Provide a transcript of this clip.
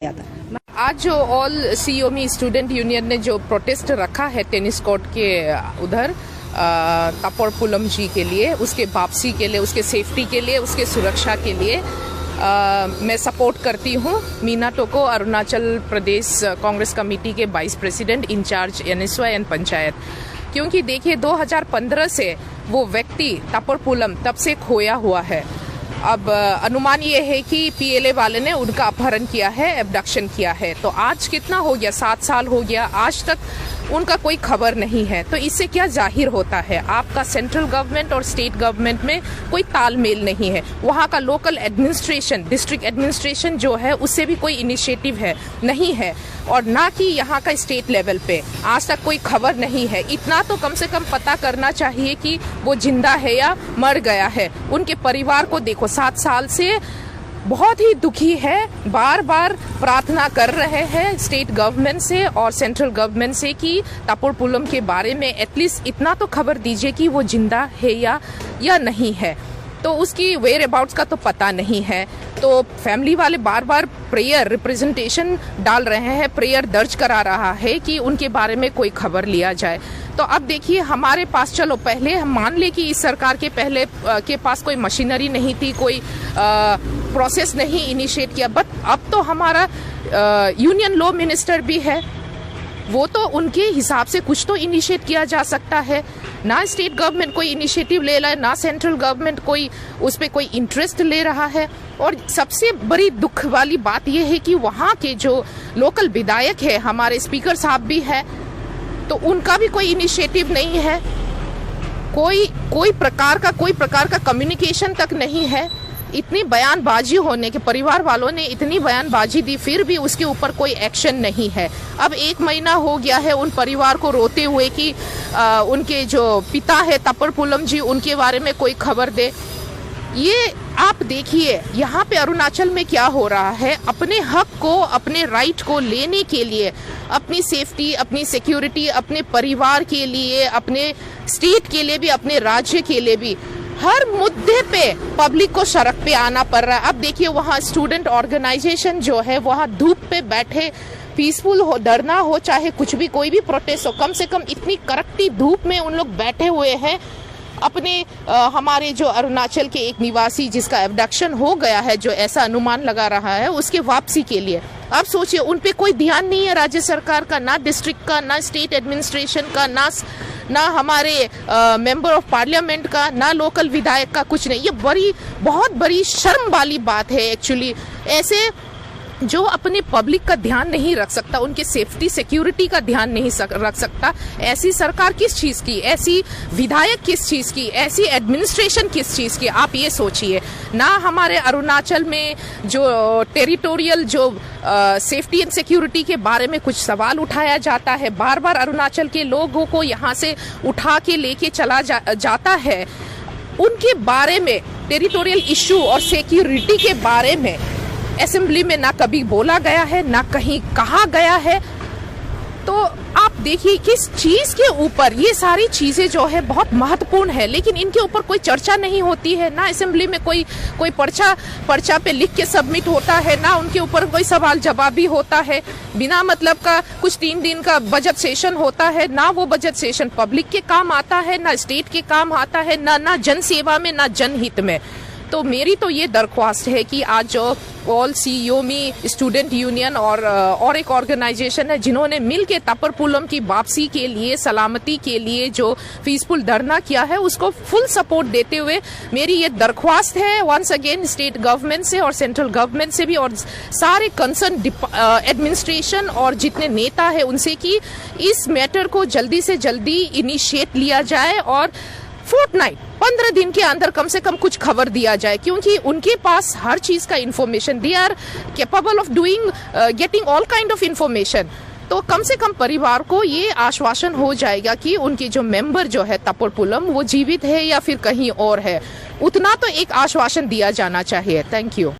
आज जो all सीओमी student union ने जो प्रोटेस्ट रखा है टेनिस कोर्ट के उधर तापरपुलम जी के लिए, उसके वापसी के लिए, उसके सेफ्टी के लिए, उसके सुरक्षा के लिए मैं सपोर्ट करती हूँ मीना टोको, अरुणाचल प्रदेश कांग्रेस कमेटी के vice president incharge NSY and panchayat. क्योंकि देखिए 2015 से वो व्यक्ति तापरपुलम तब से खोया हुआ है। अब अनुमान ये है कि पीएलए वाले ने उनका अपहरण किया है, एब्डक्शन किया है। तो आज कितना हो गया, 7 साल हो गया, आज तक उनका कोई खबर नहीं है। तो इससे क्या जाहिर होता है, आपका सेंट्रल गवर्नमेंट और स्टेट गवर्नमेंट में कोई तालमेल नहीं है। वहाँ का लोकल एडमिनिस्ट्रेशन, डिस्ट्रिक्ट एडमिनिस्ट्रेशन जो है उससे भी कोई इनिशिएटिव है नहीं है, और ना कि यहाँ का स्टेट लेवल पे आज तक कोई खबर नहीं है। इतना तो कम से कम पता करना चाहिए कि वो जिंदा है या मर गया है। उनके परिवार को देखो, 7 साल से बहुत ही दुखी है, बार बार प्रार्थना कर रहे हैं स्टेट गवर्नमेंट से और सेंट्रल गवर्नमेंट से कि तापरपुलम के बारे में एटलीस्ट इतना तो खबर दीजिए कि वो जिंदा है या नहीं है। तो उसकी वेयर अबाउट्स का तो पता नहीं है। तो फैमिली वाले बार बार प्रेयर रिप्रेजेंटेशन डाल रहे हैं, प्रेयर दर्ज करा रहा है कि उनके बारे में कोई खबर लिया जाए। तो अब देखिए हमारे पास, चलो पहले हम मान ले कि इस सरकार के पहले के पास कोई मशीनरी नहीं थी, कोई प्रोसेस नहीं इनिशिएट किया, बट अब तो हमारा यूनियन लॉ मिनिस्टर भी है, वो तो उनके हिसाब से कुछ तो इनिशिएट किया जा सकता है। ना स्टेट गवर्नमेंट कोई इनिशिएटिव ले रहा है, ना सेंट्रल गवर्नमेंट कोई उस पर कोई इंटरेस्ट ले रहा है। और सबसे बड़ी दुख वाली बात यह है कि वहाँ के जो लोकल विधायक है, हमारे स्पीकर साहब भी है, तो उनका भी कोई इनिशिएटिव नहीं है। कोई प्रकार का कम्युनिकेशन तक नहीं है। इतनी बयानबाजी होने के, परिवार वालों ने इतनी बयानबाजी दी, फिर भी उसके ऊपर कोई एक्शन नहीं है। अब 1 महीना हो गया है उन परिवार को रोते हुए कि उनके जो पिता है तापरपुलम जी, उनके बारे में कोई खबर दे। ये आप देखिए यहाँ पे अरुणाचल में क्या हो रहा है। अपने हक को, अपने राइट को लेने के लिए, अपनी सेफ्टी, अपनी सिक्योरिटी, अपने परिवार के लिए, अपने स्टेट के लिए भी, अपने राज्य के लिए भी, हर मुद्दे पे पब्लिक को सड़क पे आना पड़ रहा है। अब देखिए वहाँ स्टूडेंट ऑर्गेनाइजेशन जो है, वहाँ धूप पे बैठे, पीसफुल हो, डरना हो, चाहे कुछ भी, कोई भी प्रोटेस्ट हो, कम से कम इतनी कड़कती धूप में उन लोग बैठे हुए हैं अपने हमारे जो अरुणाचल के एक निवासी जिसका एब्डक्शन हो गया है, जो ऐसा अनुमान लगा रहा है, उसके वापसी के लिए। अब सोचिए उन पे कोई ध्यान नहीं है राज्य सरकार का, ना डिस्ट्रिक्ट का, ना स्टेट एडमिनिस्ट्रेशन का, ना हमारे मेंबर ऑफ पार्लियामेंट का, ना लोकल विधायक का, कुछ नहीं। ये बहुत बड़ी शर्म वाली बात है एक्चुअली। ऐसे जो अपने पब्लिक का ध्यान नहीं रख सकता, उनके सेफ्टी सिक्योरिटी का ध्यान नहीं रख सकता, ऐसी सरकार किस चीज की, ऐसी विधायक किस चीज की, ऐसी एडमिनिस्ट्रेशन किस चीज की, आप ये सोचिए। ना हमारे अरुणाचल में जो टेरिटोरियल जो सेफ्टी एंड सिक्योरिटी के बारे में कुछ सवाल उठाया जाता है, बार बार अरुणाचल के लोगों को यहाँ से उठा के लेके चला जाता है, उनके बारे में, टेरिटोरियल इश्यू और सिक्योरिटी के बारे में असेंबली में ना कभी बोला गया है, ना कहीं कहा गया है। तो आप देखिए किस चीज के ऊपर ये सारी चीजें जो है बहुत महत्वपूर्ण है, लेकिन इनके ऊपर कोई चर्चा नहीं होती है। ना असेंबली में कोई पर्चा पे लिख के सबमिट होता है, ना उनके ऊपर कोई सवाल जवाब भी होता है। बिना मतलब का कुछ 3 दिन का बजट सेशन होता है, ना वो बजट सेशन पब्लिक के काम आता है, ना स्टेट के काम आता है, ना जन सेवा में, ना जनहित में। तो मेरी तो ये दरख्वास्त है कि आज जो ऑल सीओमी स्टूडेंट यूनियन और एक ऑर्गेनाइजेशन है जिन्होंने मिलके तापरपुलम की वापसी के लिए, सलामती के लिए जो पीसफुल धरना किया है, उसको फुल सपोर्ट देते हुए मेरी ये दरख्वास्त है वंस अगेन स्टेट गवर्नमेंट से और सेंट्रल गवर्नमेंट से भी, और सारे कंसर्न एडमिनिस्ट्रेशन और जितने नेता है उनसे, कि इस मैटर को जल्दी से जल्दी इनिशिएट लिया जाए और फोर्टनाइट 15 दिन के अंदर कम से कम कुछ खबर दिया जाए, क्योंकि उनके पास हर चीज का information, they are capable of doing getting all kind of information. तो कम से कम परिवार को ये आश्वासन हो जाएगा कि उनके जो मेंबर जो है तापरपुलम, वो जीवित है या फिर कहीं और है। उतना तो एक आश्वासन दिया जाना चाहिए। Thank you.